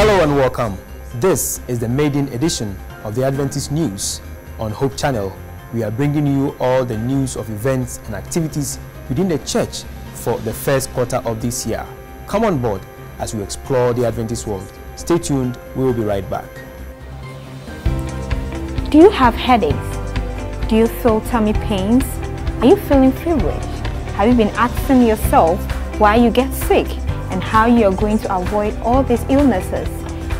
Hello and welcome. This is the maiden edition of the Adventist News on Hope Channel. We are bringing you all the news of events and activities within the church for the first quarter of this year. Come on board as we explore the Adventist world. Stay tuned, we will be right back. Do you have headaches? Do you feel tummy pains? Are you feeling feverish? Have you been asking yourself why you get sick and how you are going to avoid all these illnesses?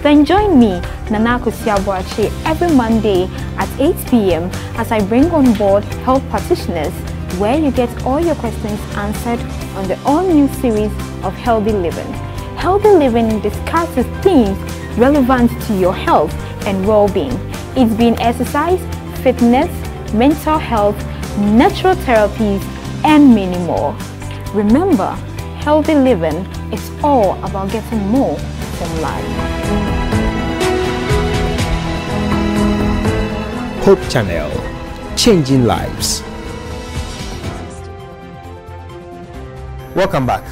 Then join me, Nana Kusiabuachi, every Monday at 8 p.m. as I bring on board health practitioners, where you get all your questions answered on the all-new series of Healthy Living. Healthy Living discusses themes relevant to your health and well-being. It's been exercise, fitness, mental health, natural therapies, and many more. Remember, healthy living is all about getting more from life. Hope Channel, changing lives. Welcome back.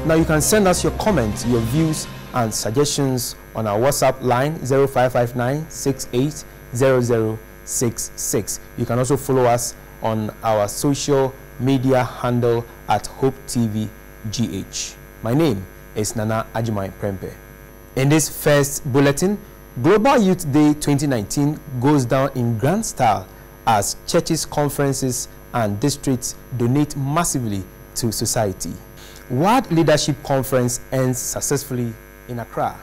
Now you can send us your comments, your views and suggestions on our WhatsApp line 0559 680066. You can also follow us on our social media handle at Hope TV GH. My name is Nana Ajimai Prempe. In this first bulletin, Global Youth Day 2019 goes down in grand style as churches, conferences and districts donate massively to society. World Leadership Conference ends successfully in Accra,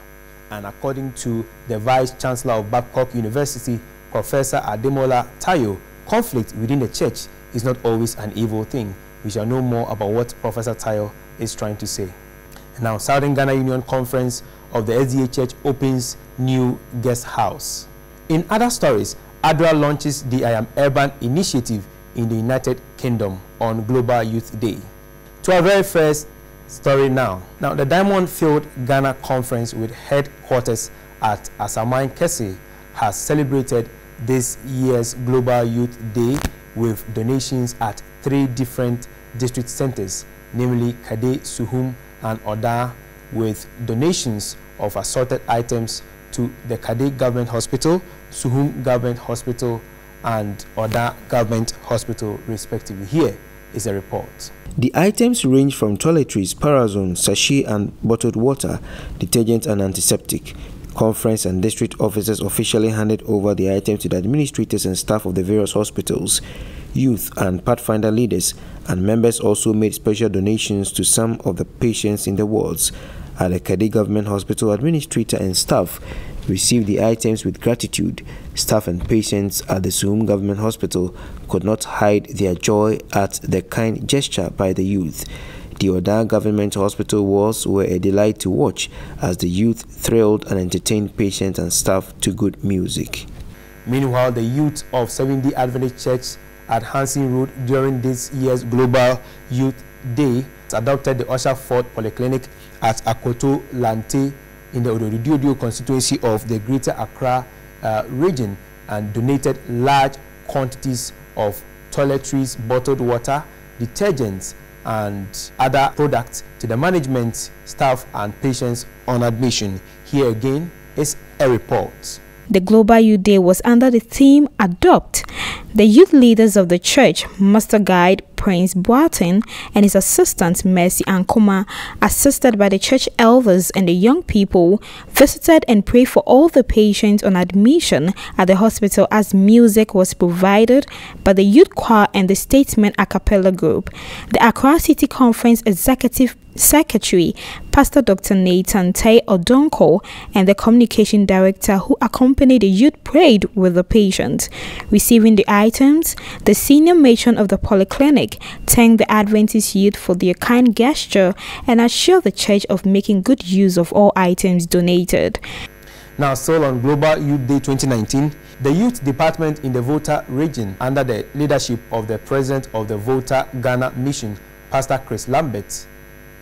and according to the Vice Chancellor of Babcock University, Professor Ademola Tayo, conflict within the church is not always an evil thing. We shall know more about what Professor Tayo is trying to say. Now, Southern Ghana Union Conference of the SDA Church opens new guest house. In other stories, ADRA launches the I Am Urban initiative in the United Kingdom on Global Youth Day. To our very first story now. Now, the Diamond Field Ghana Conference with headquarters at Asamoah Kese has celebrated this year's Global Youth Day with donations at 3 different district centers, namely Kade, Suhum, and Oda, with donations of assorted items to the Kade Government Hospital, Suhum Government Hospital, and Oda Government Hospital, respectively. Here is a report. The items range from toiletries, parazone, sachet and bottled water, detergent and antiseptic. Conference and district officers officially handed over the items to the administrators and staff of the various hospitals. Youth and Pathfinder leaders and members also made special donations to some of the patients in the wards. At the Kade Government Hospital, administrator and staff received the items with gratitude. Staff and patients at the Suhum Government Hospital could not hide their joy at the kind gesture by the youth. The Oda Government Hospital walls were a delight to watch as the youth thrilled and entertained patients and staff to good music. Meanwhile, the youth of 70 Adventist Church at Hansen Road during this year's Global Youth Day adopted the Usher Ford Polyclinic at Akoto Lante in the Odoridiodio constituency of the Greater Accra region and donated large quantities of toiletries, bottled water, detergents, and other products to the management, staff, and patients on admission. Here again is a report. The Global Youth Day was under the theme Adopt. The youth leaders of the church, Master Guide Prince Boateng and his assistant Mercy Ankoma, assisted by the church elders and the young people, visited and prayed for all the patients on admission at the hospital as music was provided by the youth choir and the Statesmen a cappella group. The Accra City Conference Executive Secretary, Pastor Dr. Nathan Tay Odonko, and the Communication Director who accompanied the youth prayed with the patients. Receiving the items, the senior matron of the polyclinic thanked the Adventist youth for their kind gesture and assured the church of making good use of all items donated. Now, still on Global Youth Day 2019, the Youth Department in the Volta region, under the leadership of the President of the Volta Ghana Mission, Pastor Chris Lambert,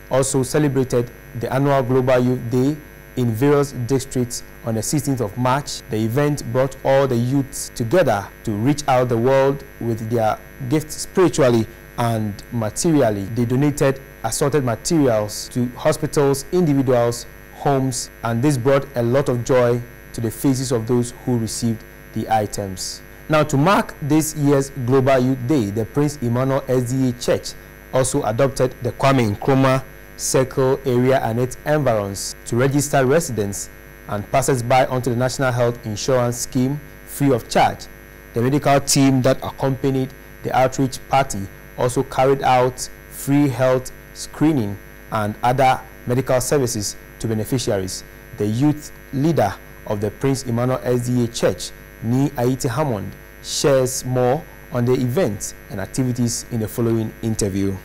also celebrated the annual Global Youth Day in various districts on the 16th of March. The event brought all the youths together to reach out the world with their gifts spiritually and materially. They donated assorted materials to hospitals, individuals, homes, and this brought a lot of joy to the faces of those who received the items. Now, to mark this year's Global Youth Day, the Prince Emmanuel SDA Church also adopted the Kwame Nkrumah Circle area and its environs to register residents and passers-by onto the National Health Insurance Scheme free of charge. The medical team that accompanied the outreach party also carried out free health screening and other medical services to beneficiaries. The youth leader of the Prince Emmanuel SDA Church, Ni Aiti Hammond, shares more on the events and activities in the following interview.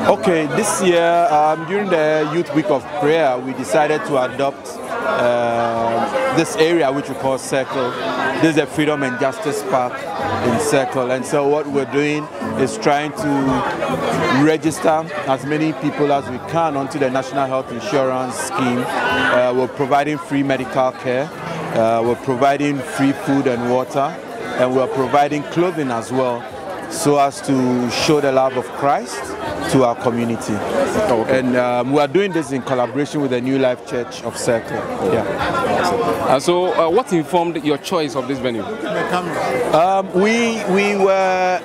Okay, this year during the Youth Week of Prayer, we decided to adopt this area which we call Circle. This is a Freedom and Justice Park in Circle, and so what we're doing is trying to register as many people as we can onto the National Health Insurance Scheme. We're providing free medical care, we're providing free food and water, and we're providing clothing as well, so as to show the love of Christ to our community. Okay. And we are doing this in collaboration with the New Life Church of Circle. Yeah. So what informed your choice of this venue? We were,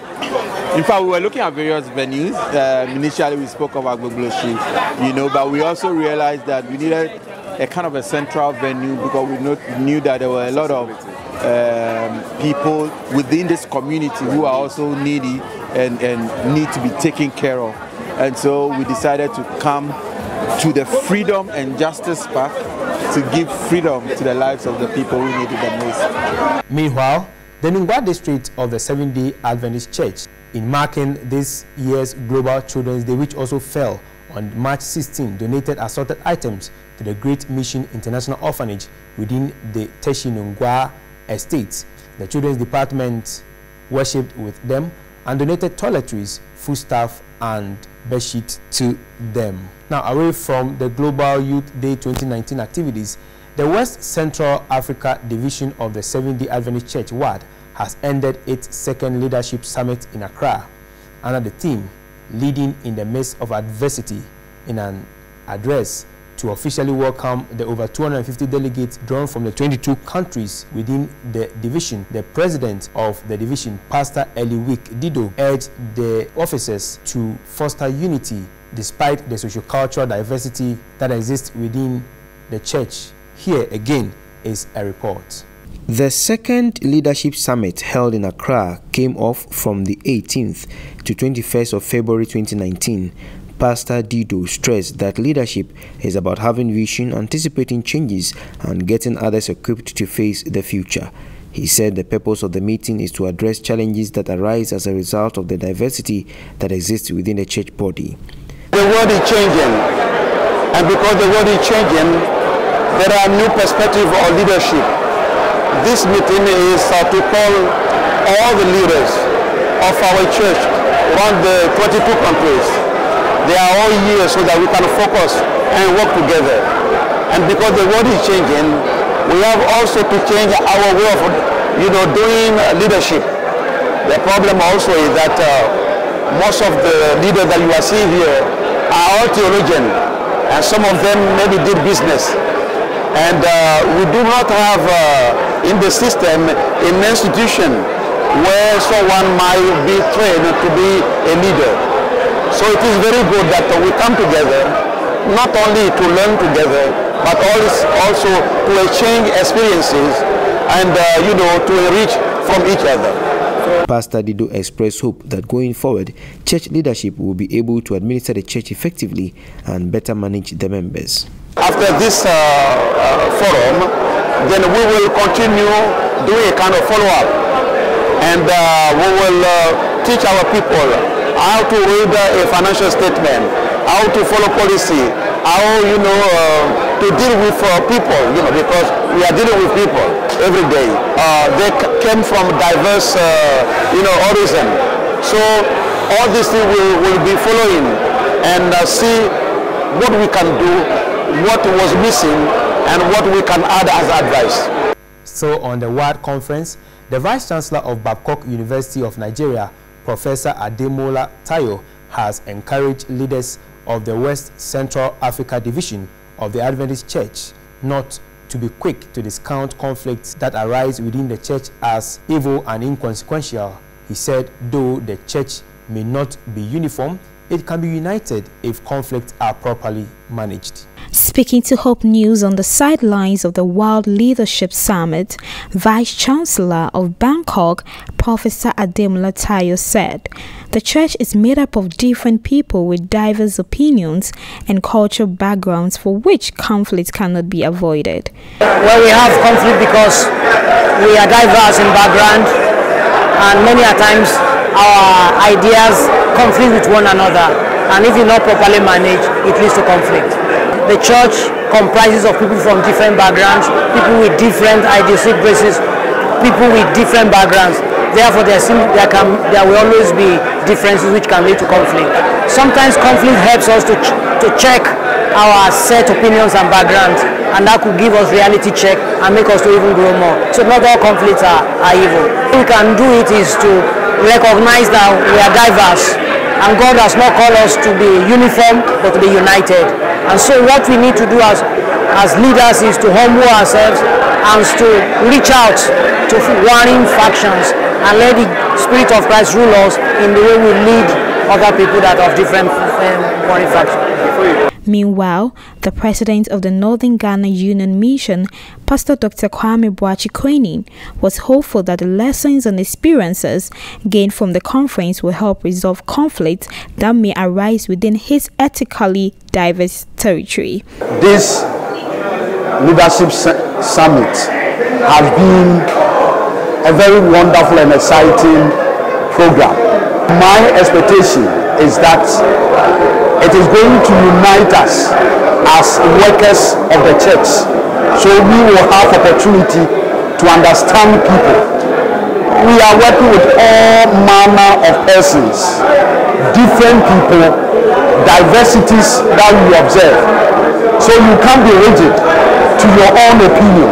in fact, we were looking at various venues. Initially we spoke of Agbogloshi, but we also realized that we needed a kind of a central venue because we knew that there were a lot of people within this community who are also needy and need to be taken care of. And so we decided to come to the Freedom and Justice Park to give freedom to the lives of the people who need it the most. Meanwhile, the Nungwa district of the Seventh-day Adventist Church, in marking this year's Global Children's Day, which also fell on March 16, donated assorted items to the Great Mission International Orphanage within the Teshi Nungwa estate. The Children's Department worshipped with them and donated toiletries, foodstuff, and bedsheet to them. Now, away from the Global Youth Day 2019 activities, the West Central Africa Division of the Seventh-day Adventist Church WAD has ended its second leadership summit in Accra under the theme "Leading in the Midst of Adversity." In an address to officially welcome the over 250 delegates drawn from the 22 countries within the division, the president of the division, Pastor Eliwick Dido, urged the officers to foster unity despite the sociocultural diversity that exists within the church. Here again is a report. The second leadership summit held in Accra came off from the 18th to 21st of February 2019. Pastor Dido stressed that leadership is about having vision, anticipating changes, and getting others equipped to face the future. He said the purpose of the meeting is to address challenges that arise as a result of the diversity that exists within the church body. The world is changing, and because the world is changing, there are new perspectives of leadership. This meeting is to call all the leaders of our church around the 22 countries. They are all here so that we can focus and work together. And because the world is changing, we have also to change our way of, doing leadership. The problem also is that most of the leaders that you are seeing here are all theologians, and some of them maybe did business. And we do not have in the system an institution where someone might be trained to be a leader. So it is very good that we come together, not only to learn together, but also to exchange experiences and, to enrich from each other. Pastor Dido expressed hope that going forward, church leadership will be able to administer the church effectively and better manage the members. After this forum, then we will continue doing a kind of follow-up, and we will teach our people how to read a financial statement, how to follow policy, how to deal with people, because we are dealing with people every day. They came from diverse origin. So all these things will be following and see what we can do, what was missing, and what we can add as advice. So on the WAD conference, the Vice Chancellor of Babcock University of Nigeria, Professor Ademola Tayo, has encouraged leaders of the West Central Africa Division of the Adventist Church not to be quick to discount conflicts that arise within the church as evil and inconsequential. He said, though the church may not be uniform, it can be united if conflicts are properly managed. Speaking to Hope News on the sidelines of the World Leadership Summit, Vice Chancellor of Bangkok, Professor Ademola Tayo said, the church is made up of different people with diverse opinions and cultural backgrounds for which conflict cannot be avoided. Well, we have conflict because we are diverse in background, and many a times our ideas conflict with one another, and if you're not properly managed, it leads to conflict. The church comprises of people from different backgrounds, people with different idealistic bases, people with different backgrounds. Therefore, there will always be differences which can lead to conflict. Sometimes conflict helps us to check our set opinions and backgrounds, and that could give us reality check and make us to even grow more. So not all conflicts are evil. What we can do it is to recognize that we are diverse, and God has not called us to be uniform but to be united. And so what we need to do as leaders is to humble ourselves and to reach out to warring factions and let the Spirit of Christ rule us in the way we lead other people that are of different warring factions. Meanwhile, the president of the Northern Ghana Union Mission, Pastor Dr. Kwame Boachie, was hopeful that the lessons and experiences gained from the conference will help resolve conflicts that may arise within his ethically diverse territory. This leadership summit has been a very wonderful and exciting program. My expectation is that it is going to unite us as workers of the church, so we will have opportunity to understand people. We are working with all manner of persons, different people, diversities that we observe. So you can't be rigid to your own opinion.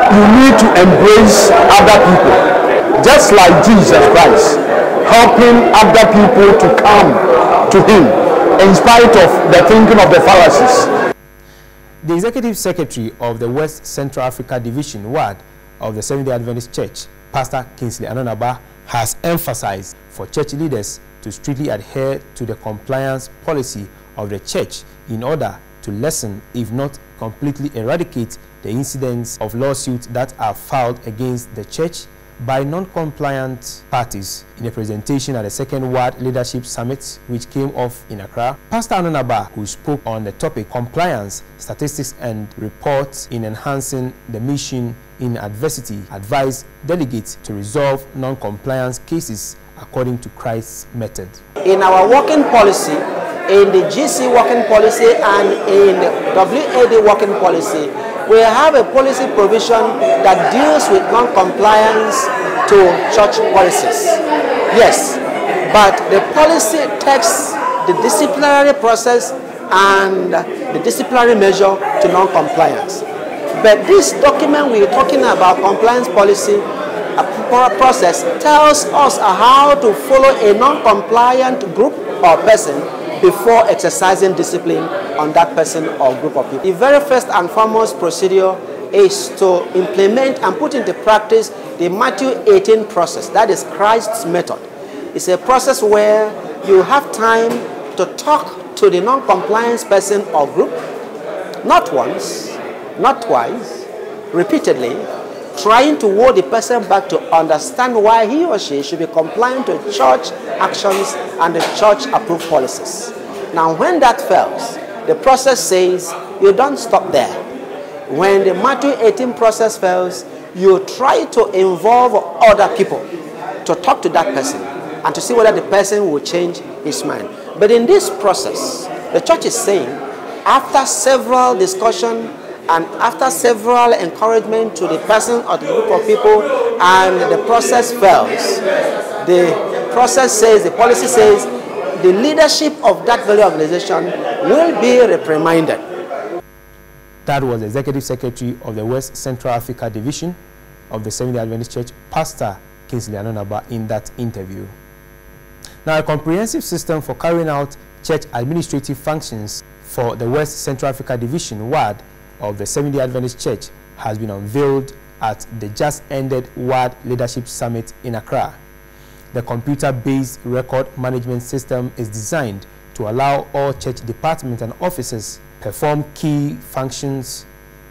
You need to embrace other people, just like Jesus Christ, helping other people to come to him in spite of the thinking of the Pharisees. The Executive Secretary of the West Central Africa Division WAD of the Seventh-day Adventist Church, Pastor Kingsley Anonaba, has emphasized for church leaders to strictly adhere to the compliance policy of the church in order to lessen, if not completely eradicate, the incidents of lawsuits that are filed against the church by non-compliant parties. In a presentation at the Second World Leadership Summit, which came off in Accra, Pastor Anonaba, who spoke on the topic compliance, statistics and reports in enhancing the mission in adversity, advised delegates to resolve non-compliance cases according to Christ's method. In our working policy, in the GC working policy and in the WAD working policy, we have a policy provision that deals with non-compliance to church policies. Yes, but the policy takes the disciplinary process and the disciplinary measure to non-compliance. But this document we're talking about, compliance policy process, tells us how to follow a non-compliant group or person before exercising discipline on that person or group of people. The very first and foremost procedure is to implement and put into practice the Matthew 18 process. That is Christ's method. It's a process where you have time to talk to the non-compliance person or group, not once, not twice, repeatedly, trying to woo the person back to understand why he or she should be compliant to church actions and the church approved policies. Now, when that fails, the process says you don't stop there. When the Matthew 18 process fails, you try to involve other people to talk to that person and to see whether the person will change his mind. But in this process, the church is saying, after several discussions and after several encouragement to the person or the group of people, and the process fails, the process says, the policy says, the leadership of that very organization will be reprimanded. That was the Executive Secretary of the West Central Africa Division of the Seventh-day Adventist Church, Pastor Kingsley Anonaba, in that interview. Now, a comprehensive system for carrying out church administrative functions for the West Central Africa Division WAD of the Seventh-day Adventist Church has been unveiled at the just ended WAD Leadership Summit in Accra. The computer-based record management system is designed to allow all church departments and offices perform key functions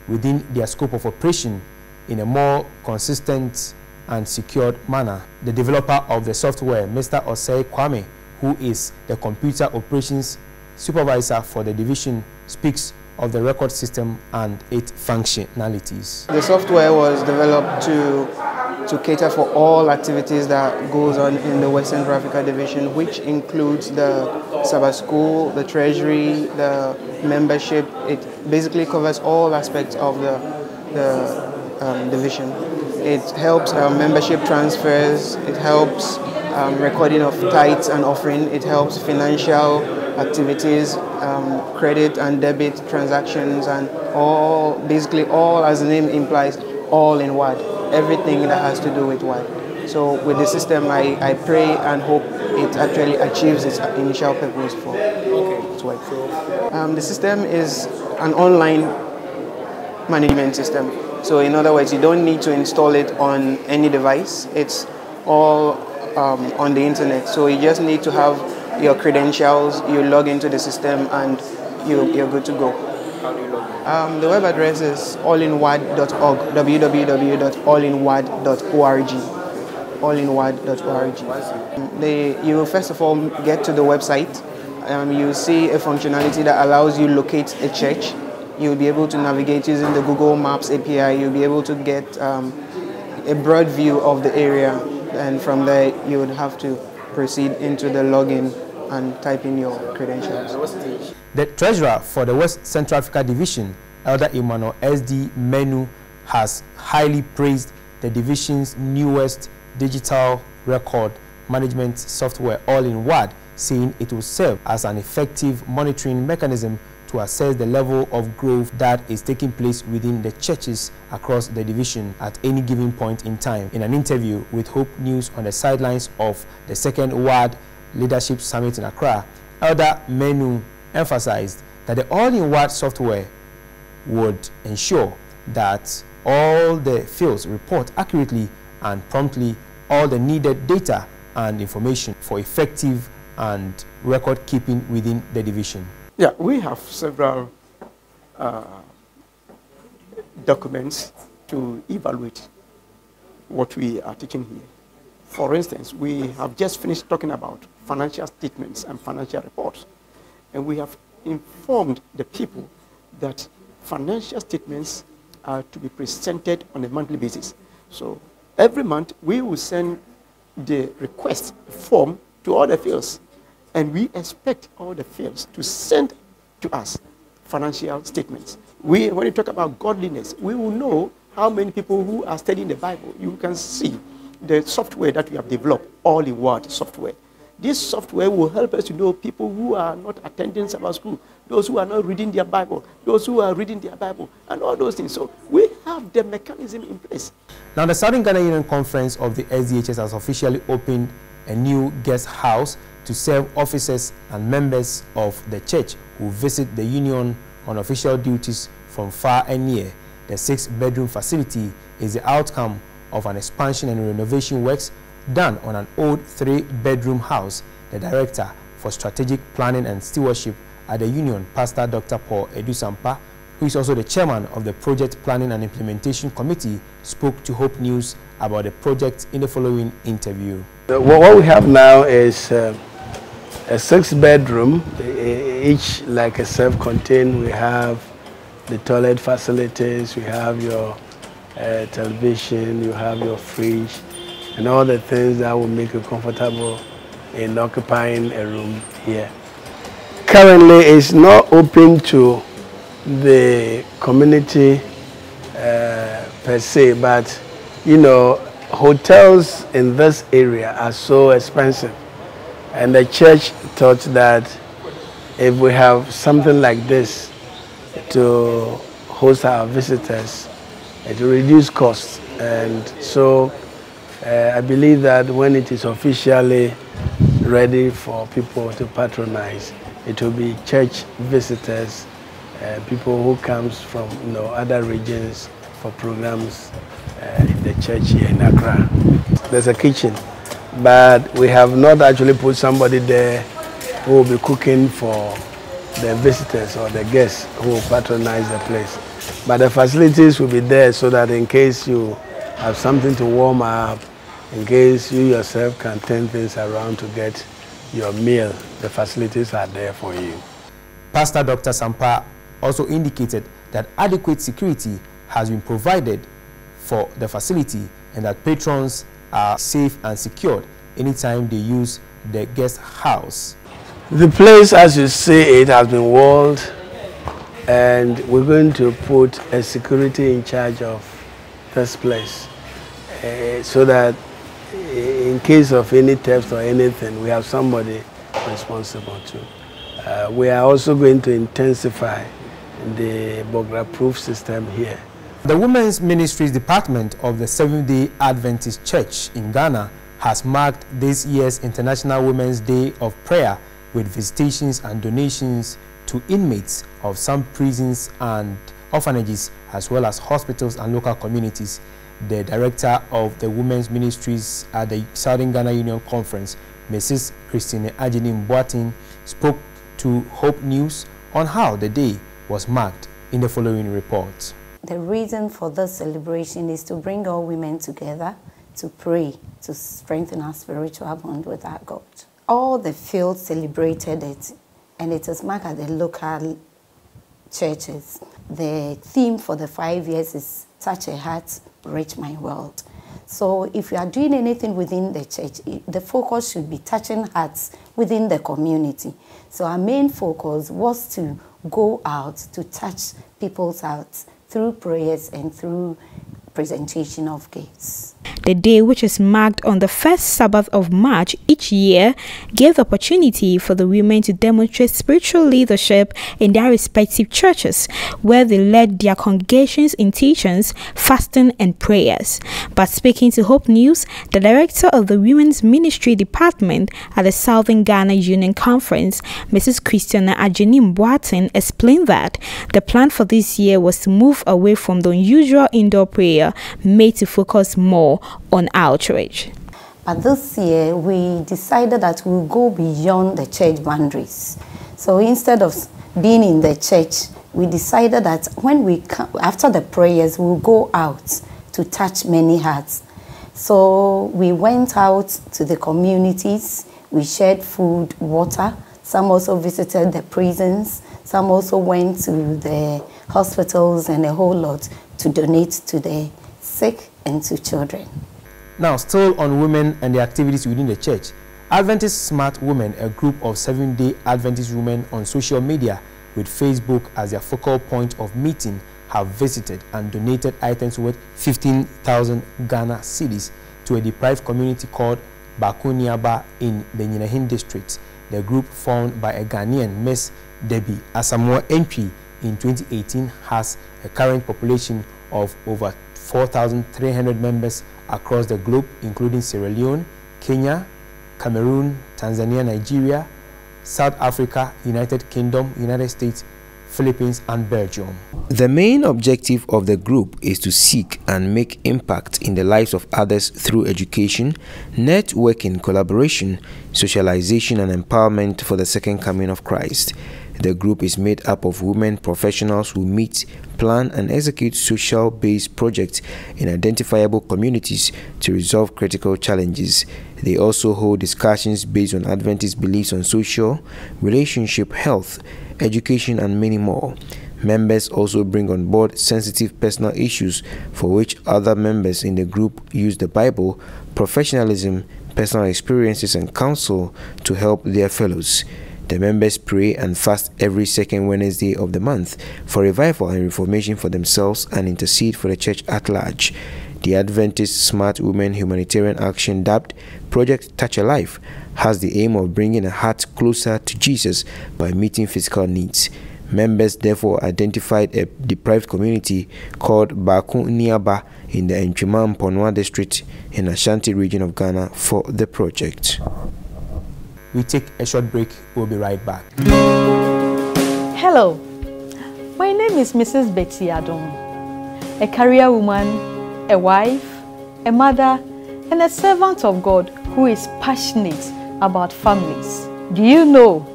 within their scope of operation in a more consistent and secured manner. The developer of the software, Mr. Osei Kwame, who is the computer operations supervisor for the division, speaks of the record system and its functionalities. The software was developed to cater for all activities that goes on in the West Central Africa Division, which includes the Sabbath School, the Treasury, the membership. It basically covers all aspects of the division. It helps membership transfers, it helps recording of tithes and offering, it helps financial activities, credit and debit transactions, and basically all, as the name implies, all in WAD, everything that has to do with WAD. So with the system, I pray and hope it actually achieves its initial purpose for its work. The system is an online management system. So in other words, you don't need to install it on any device. It's all on the internet. So you just need to have your credentials, you log into the system, and you're good to go. How do you log in? The web address is allinwad.org, www.allinwad.org. allinwad.org. You first of all get to the website. You see a functionality that allows you to locate a church. You'll be able to navigate using the Google Maps API. You'll be able to get a broad view of the area, and from there you would have to proceed into the login and type in your credentials. The treasurer for the West Central Africa Division, Elder Emmanuel S.D. Menu, has highly praised the division's newest digital record management software, all-in-WAD, saying it will serve as an effective monitoring mechanism to assess the level of growth that is taking place within the churches across the division at any given point in time. In an interview with Hope News on the sidelines of the second WAD Leadership Summit in Accra, Elder Menu emphasized that the all-in-WAD software would ensure that all the fields report accurately and promptly all the needed data and information for effective and record keeping within the division. Yeah, we have several documents to evaluate what we are taking here. For instance, we have just finished talking about financial statements and financial reports, and we have informed the people that financial statements are to be presented on a monthly basis. So every month we will send the request form to all the fields, and we expect all the fields to send to us financial statements. When you talk about godliness, we will know how many people who are studying the Bible. You can see the software that we have developed, all-in-WAD software. This software will help us to know people who are not attending Sabbath school, those who are not reading their Bible, those who are reading their Bible, and all those things. So we have the mechanism in place. Now, the Southern Ghana Union Conference of the SDHS has officially opened a new guest house to serve officers and members of the church who visit the union on official duties from far and near. The 6-bedroom facility is the outcome of an expansion and renovation works done on an old 3-bedroom house. The director for strategic planning and stewardship at the union, Pastor Dr. Paul Edusampa, who is also the chairman of the project planning and implementation committee, spoke to Hope News about the project in the following interview. What we have now is a 6-bedroom, each like a self-contained. We have the toilet facilities, we have your television, you have your fridge, and all the things that will make you comfortable in occupying a room here. Currently, it's not open to the community per se, but you know, hotels in this area are so expensive, and the church thought that if we have something like this to host our visitors, it will reduce costs. And so I believe that when it is officially ready for people to patronize, It will be church visitors, people who comes from other regions for programs in the church here in Accra. There's a kitchen, but we have not actually put somebody there who will be cooking for the visitors or the guests who will patronize the place. But the facilities will be there so that in case you have something to warm up, in case you yourself can turn things around to get your meal, the facilities are there for you. Pastor Dr. Sampa also indicated that adequate security has been provided for the facility and that patrons are safe and secured anytime they use the guest house. The place, as you see, it has been walled, and we're going to put a security in charge of this place so that in case of any theft or anything, we have somebody responsible too. We are also going to intensify the burglar-proof system here. The Women's Ministries Department of the Seventh-day Adventist Church in Ghana has marked this year's International Women's Day of Prayer with visitations and donations to inmates of some prisons and orphanages, as well as hospitals and local communities. The director of the Women's Ministries at the Southern Ghana Union Conference, Mrs. Christine Ajenim Boatin, spoke to Hope News on how the day was marked in the following report. The reason for this celebration is to bring all women together to pray, to strengthen our spiritual bond with our God. All the fields celebrated it, and it is marked at the local churches. The theme for the 5 years is Touch a Heart, Reach My World. So if you are doing anything within the church, the focus should be touching hearts within the community. So our main focus was to go out to touch people's hearts through prayers and through presentation of gifts. The day, which is marked on the first Sabbath of March each year, gave the opportunity for the women to demonstrate spiritual leadership in their respective churches, where they led their congregations in teachings, fasting, and prayers. But speaking to Hope News, the director of the Women's Ministry Department at the Southern Ghana Union Conference, Mrs. Christine Ajenim Boatin, explained that the plan for this year was to move away from the unusual indoor prayer, made to focus more on outreach. But this year, we decided that we'll go beyond the church boundaries. So instead of being in the church, we decided that when we come, after the prayers, we'll go out to touch many hearts. So we went out to the communities, we shared food, water. Some also visited the prisons. Some also went to the hospitals and a whole lot to donate to the sick and to children. Now, still on women and the activities within the church, Adventist Smart Women, a group of 7-day Adventist women on social media with Facebook as their focal point of meeting, have visited and donated items worth 15,000 Ghana cedis to a deprived community called Bakuniaba in the Nyinahin district. The group, formed by a Ghanaian, Miss Debbie Asamoah Entry, in 2018 has a current population of over 4,300 members across the globe, including Sierra Leone, Kenya, Cameroon, Tanzania, Nigeria, South Africa, United Kingdom, United States, Philippines, and Belgium. The main objective of the group is to seek and make impact in the lives of others through education, networking, collaboration, socialization, and empowerment for the second coming of Christ. The group is made up of women professionals who meet, plan, and execute social-based projects in identifiable communities to resolve critical challenges. They also hold discussions based on Adventist beliefs on social, relationship, health, education, and many more. Members also bring on board sensitive personal issues for which other members in the group use the Bible, professionalism, personal experiences, and counsel to help their fellows. The members pray and fast every second Wednesday of the month for revival and reformation for themselves and intercede for the church at large. The Adventist Smart Women Humanitarian Action, dubbed Project Touch a Life, has the aim of bringing a heart closer to Jesus by meeting physical needs. Members therefore identified a deprived community called Bakuniaba in the Ntwima-Mponwa district in Ashanti region of Ghana for the project. we take a short break. We'll be right back. Hello, my name is Mrs. Betty Adom, a career woman, a wife, a mother, and a servant of God who is passionate about families. Do you know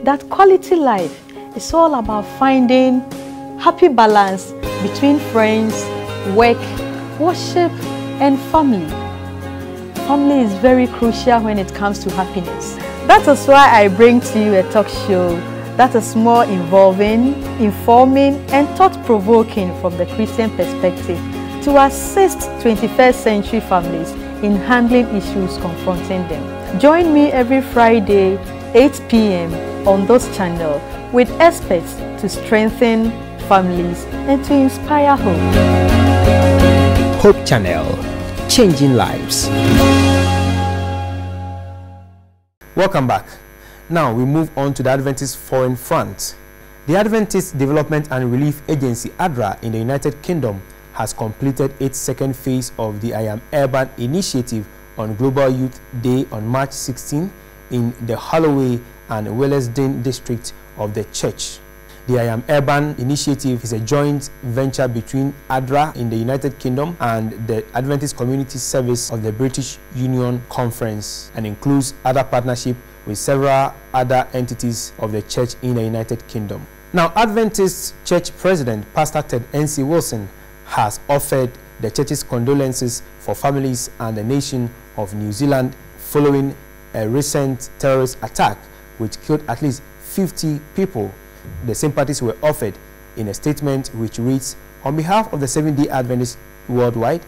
that quality life is all about finding happy balance between friends, work, worship, and family? Family is very crucial when it comes to happiness. That is why I bring to you a talk show that is more involving, informing, and thought-provoking from the Christian perspective to assist 21st century families in handling issues confronting them. Join me every Friday, 8 p.m. on this channel with experts to strengthen families and to inspire hope. Hope Channel, changing lives. Welcome back. Now we move on to the Adventist Foreign Front. The Adventist Development and Relief Agency, ADRA, in the United Kingdom has completed its second phase of the I Am Urban initiative on Global Youth Day on March 16 in the Holloway and Willesden district of the church. The I Am Urban initiative is a joint venture between ADRA in the United Kingdom and the Adventist Community Service of the British Union Conference, and includes other partnership with several other entities of the church in the United Kingdom. Now, Adventist Church President Pastor Ted N.C. Wilson has offered the church's condolences for families and the nation of New Zealand following a recent terrorist attack which killed at least 50 people. The sympathies were offered in a statement which reads, "On behalf of the Seventh-day Adventists worldwide,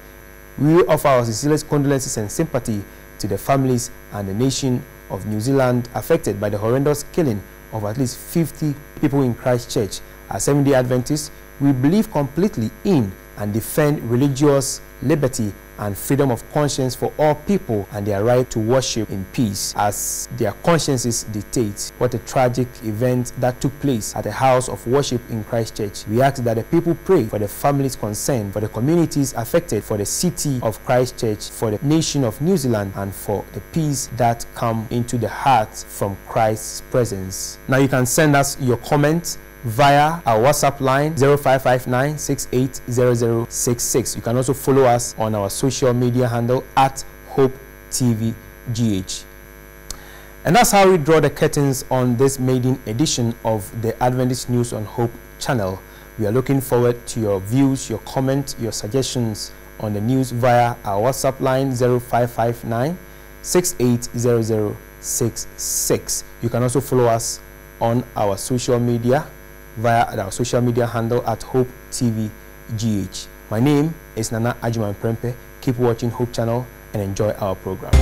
we offer our sincerest condolences and sympathy to the families and the nation of New Zealand affected by the horrendous killing of at least 50 people in Christchurch. As Seventh-day Adventists, we believe completely in and defend religious liberty and freedom of conscience for all people and their right to worship in peace as their consciences dictate." What a tragic event that took place at a house of worship in Christchurch. We ask that the people pray for the families concerned, for the communities affected, for the city of Christchurch, for the nation of New Zealand, and for the peace that come into the heart from Christ's presence. Now you can send us your comments via our WhatsApp line 0559680066. You can also follow us on our social media handle at HopeTVGH. And that's how we draw the curtains on this maiden edition of the Adventist News on Hope channel. We are looking forward to your views, your comments, your suggestions on the news via our WhatsApp line 0559680066. You can also follow us on our social media via our social media handle at HopeTVGH. My name is Nana Ajuman Prempe. Keep watching Hope Channel and enjoy our programs.